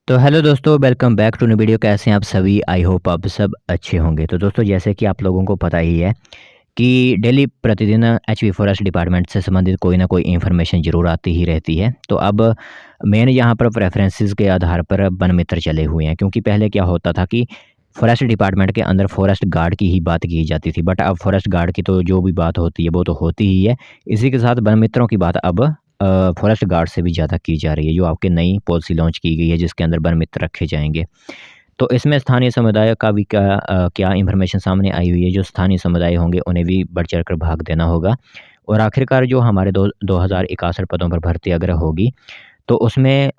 तो हेलो दोस्तों, welcome back to new video. कैसे हैं आप सभी? आई होप आप सब अच्छे होंगे। तो दोस्तों, जैसे कि आप लोगों को पता ही है कि डेली प्रतिदिन एचवी फॉरेस्ट डिपार्टमेंट से संबंधित कोई ना कोई इन्फॉर्मेशन ज़रूर आती ही रहती है। तो अब मैंने यहाँ पर प्रेफरेंसेस के आधार पर वन मित्र चले हुए हैं, क्योंकि पहले क्या होता था कि फॉरेस्ट डिपार्टमेंट के अंदर फॉरेस्ट गार्ड की ही बात की जाती थी। बट अब फॉरेस्ट गार्ड की तो जो भी बात होती है वो तो होती ही है। इसी के साथ वन मित्रों की बात अब फॉरेस्ट गार्ड से भी ज़्यादा की जा रही है, जो आपकी नई पॉलिसी लॉन्च की गई है, जिसके अंदर वन मित्र रखे जाएंगे। तो इसमें स्थानीय समुदाय का भी क्या इन्फॉर्मेशन सामने आई हुई है। जो स्थानीय समुदाय होंगे उन्हें भी बढ़ चढ़ कर भाग देना होगा। और आखिरकार जो हमारे 2061 पदों पर भर्ती अगर होगी, तो उसमें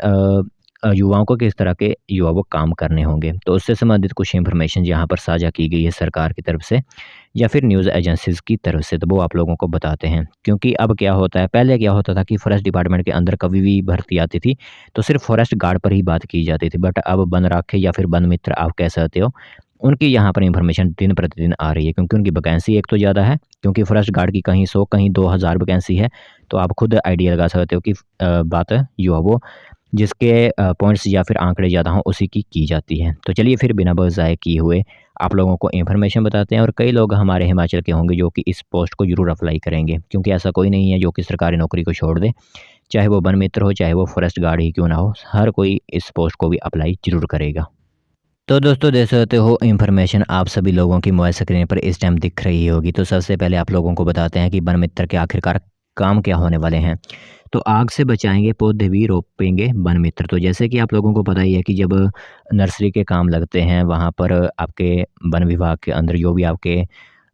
युवाओं को किस तरह के युवा वो काम करने होंगे। तो उससे संबंधित कुछ इन्फॉर्मेशन यहाँ पर साझा की गई है सरकार की तरफ से या फिर न्यूज़ एजेंसीज़ की तरफ से। तो वो आप लोगों को बताते हैं, क्योंकि अब क्या होता है, पहले क्या होता था कि फॉरेस्ट डिपार्टमेंट के अंदर कभी भी भर्ती आती थी तो सिर्फ फॉरेस्ट गार्ड पर ही बात की जाती थी। बट अब वन राखे या फिर वन मित्र आप कह सकते हो, उनकी यहाँ पर इन्फॉर्मेशन दिन प्रतिदिन आ रही है, क्योंकि उनकी वैकेंसी एक तो ज़्यादा है, क्योंकि फॉरेस्ट गार्ड की कहीं 100 कहीं 2000 वैकेंसी है। तो आप खुद आइडिया लगा सकते हो कि बात जो है वो जिसके पॉइंट्स या फिर आंकड़े ज़्यादा हों उसी की जाती है। तो चलिए फिर बिना बहुत ज़ाय किए हुए आप लोगों को इन्फॉर्मेशन बताते हैं। और कई लोग हमारे हिमाचल के होंगे जो कि इस पोस्ट को ज़रूर अप्लाई करेंगे, क्योंकि ऐसा कोई नहीं है जो कि सरकारी नौकरी को छोड़ दे। चाहे वो वन मित्र हो, चाहे वो फॉरेस्ट गार्ड ही क्यों ना हो, हर कोई इस पोस्ट को भी अप्लाई ज़रूर करेगा। तो दोस्तों, देख सकते हो इन्फॉर्मेशन आप सभी लोगों की मोबाइल स्क्रीन पर इस टाइम दिख रही होगी। तो सबसे पहले आप लोगों को बताते हैं कि वन मित्र के आखिरकार काम क्या होने वाले हैं। तो आग से बचाएंगे, पौधे भी रोपेंगे वन मित्र। तो जैसे कि आप लोगों को पता ही है कि जब नर्सरी के काम लगते हैं, वहाँ पर आपके वन विभाग के अंदर जो भी आपके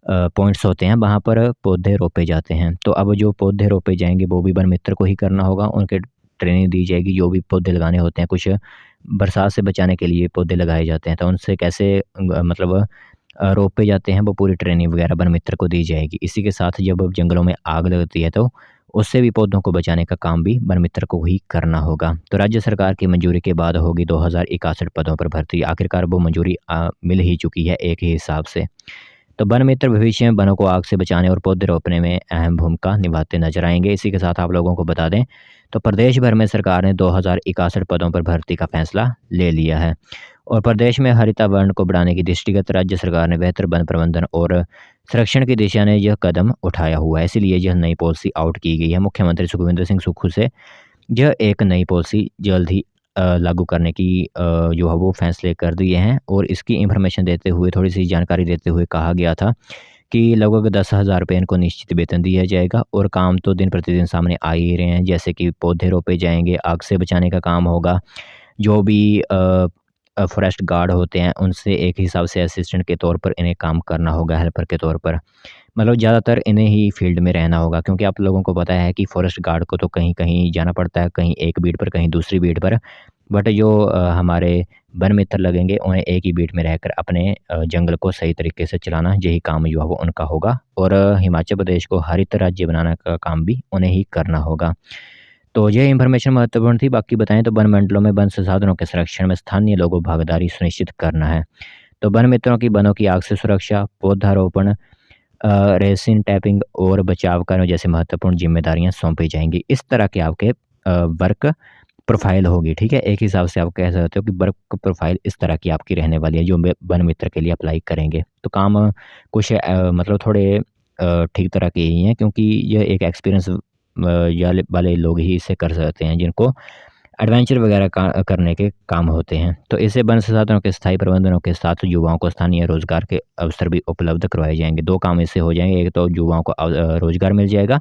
पॉइंट्स होते हैं, वहाँ पर पौधे रोपे जाते हैं। तो अब जो पौधे रोपे जाएंगे वो भी वन मित्र को ही करना होगा। उनके ट्रेनिंग दी जाएगी, जो भी पौधे लगाने होते हैं। कुछ बरसात से बचाने के लिए पौधे लगाए जाते हैं, तो उनसे कैसे मतलब रोपे जाते हैं, वो पूरी ट्रेनिंग वगैरह वन मित्र को दी जाएगी। इसी के साथ जब जंगलों में आग लगती है तो उससे भी पौधों को बचाने का काम भी वन मित्र को ही करना होगा। तो राज्य सरकार की मंजूरी के बाद होगी 2061 पदों पर भर्ती। आखिरकार वो मंजूरी मिल ही चुकी है एक ही हिसाब से। तो वन मित्र भविष्य में वनों को आग से बचाने और पौधे रोपने में अहम भूमिका निभाते नजर आएंगे। इसी के साथ आप लोगों को बता दें, तो प्रदेश भर में सरकार ने 2061 पदों पर भर्ती का फैसला ले लिया है। और प्रदेश में हरितवर्ण को बढ़ाने की दृष्टिगत राज्य सरकार ने बेहतर वन प्रबंधन और संरक्षण की दिशा में यह कदम उठाया हुआ है। इसलिए यह नई पॉलिसी आउट की गई है। मुख्यमंत्री सुखविंदर सिंह सुक्खू से यह एक नई पॉलिसी जल्द ही लागू करने की जो है वो फैसले कर दिए हैं। और इसकी इन्फॉर्मेशन देते हुए, थोड़ी सी जानकारी देते हुए कहा गया था कि लगभग 10,000 रुपये इनको निश्चित वेतन दिया जाएगा। और काम तो दिन प्रतिदिन सामने आ ही रहे हैं, जैसे कि पौधे रोपे जाएंगे, आग से बचाने का काम होगा। जो भी फॉरेस्ट गार्ड होते हैं उनसे एक हिसाब से असिस्टेंट के तौर पर इन्हें काम करना होगा, हेल्पर के तौर पर। मतलब ज़्यादातर इन्हें ही फील्ड में रहना होगा, क्योंकि आप लोगों को पता है कि फॉरेस्ट गार्ड को तो कहीं-कहीं जाना पड़ता है, कहीं एक बीट पर, कहीं दूसरी बीट पर। बट जो हमारे वन मित्र लगेंगे, उन्हें एक ही बीट में रहकर अपने जंगल को सही तरीके से चलाना, यही काम जो है वो उनका होगा। और हिमाचल प्रदेश को हरित राज्य बनाने का काम भी उन्हें ही करना होगा। तो ये इन्फॉर्मेशन महत्वपूर्ण थी। बाकी बताएँ तो वन मंडलों में वन संसाधनों के संरक्षण में स्थानीय लोगों की भागीदारी सुनिश्चित करना है। तो वन मित्रों की वनों की आग से सुरक्षा, पौधारोपण, रेसिन टैपिंग और बचाव कार्यों जैसे महत्वपूर्ण जिम्मेदारियां सौंपी जाएंगी। इस तरह के आपके वर्क प्रोफाइल होगी। ठीक है, एक हिसाब से आप कह सकते हो कि वर्क प्रोफाइल इस तरह की आपकी रहने वाली है, जो वन मित्र के लिए अप्लाई करेंगे। तो काम कुछ मतलब थोड़े ठीक तरह के ही हैं, क्योंकि यह एक एक्सपीरियंस वाले लोग ही इसे कर सकते हैं, जिनको एडवेंचर वगैरह करने के काम होते हैं। तो इससे वन संसाधनों के स्थायी प्रबंधनों के साथ युवाओं को स्थानीय रोजगार के अवसर भी उपलब्ध करवाए जाएंगे। दो काम इससे हो जाएंगे, एक तो युवाओं को रोजगार मिल जाएगा,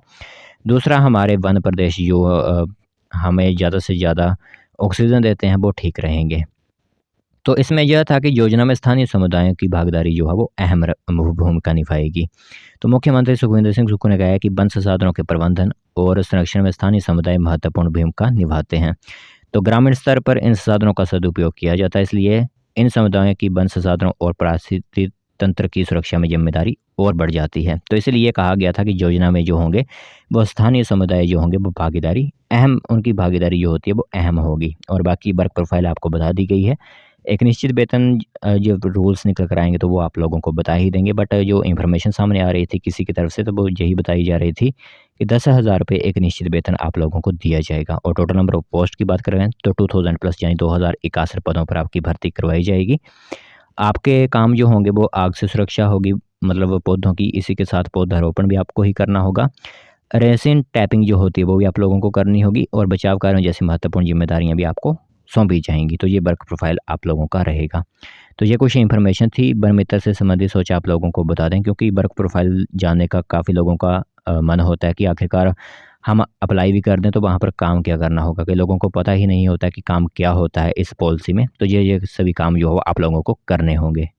दूसरा हमारे वन प्रदेश जो हमें ज़्यादा से ज़्यादा ऑक्सीजन देते हैं वो ठीक रहेंगे। तो इसमें यह था कि योजना में स्थानीय समुदायों की भागीदारी जो है वो अहम भूमिका निभाएगी। तो मुख्यमंत्री सुखविंदर सिंह सुक्खू ने कहा है कि वन संसाधनों के प्रबंधन और संरक्षण में स्थानीय समुदाय महत्वपूर्ण भूमिका निभाते हैं। तो ग्रामीण स्तर पर इन संसाधनों का सदुपयोग किया जाता है, इसलिए इन समुदायों की वन संसाधनों और पारिस्थितिक तंत्र की सुरक्षा में जिम्मेदारी और बढ़ जाती है। तो इसलिए कहा गया था कि योजना में जो होंगे वो स्थानीय समुदाय जो होंगे वो भागीदारी अहम, उनकी भागीदारी जो होती है वो अहम होगी। और बाकी वर्क प्रोफाइल आपको बता दी गई है। एक निश्चित वेतन जो रूल्स निकल कर आएंगे तो वो आप लोगों को बता ही देंगे। बट जो इन्फॉर्मेशन सामने आ रही थी किसी की तरफ से, तो वो यही बताई जा रही थी कि 10,000 रुपये एक निश्चित वेतन आप लोगों को दिया जाएगा। और टोटल नंबर ऑफ पोस्ट की बात करें तो 2000 प्लस यानी 2061 पदों पर आपकी भर्ती करवाई जाएगी। आपके काम जो होंगे वो आग से सुरक्षा होगी, मतलब पौधों की, इसी के साथ पौधारोपण भी आपको ही करना होगा। रेसिन टैपिंग जो होती है वो भी आप लोगों को करनी होगी और बचाव कार्यों जैसी महत्वपूर्ण जिम्मेदारियां भी आपको सौंपी जाएंगी। तो ये वर्क प्रोफाइल आप लोगों का रहेगा। तो ये कुछ इन्फॉर्मेशन थी वन मित्र से संबंधित, सोचा आप लोगों को बता दें, क्योंकि वर्क प्रोफाइल जानने का काफ़ी लोगों का मन होता है कि आखिरकार हम अप्लाई भी कर दें तो वहाँ पर काम क्या करना होगा। कई लोगों को पता ही नहीं होता कि काम क्या होता है इस पॉलिसी में। तो ये सभी काम जो हो आप लोगों को करने होंगे।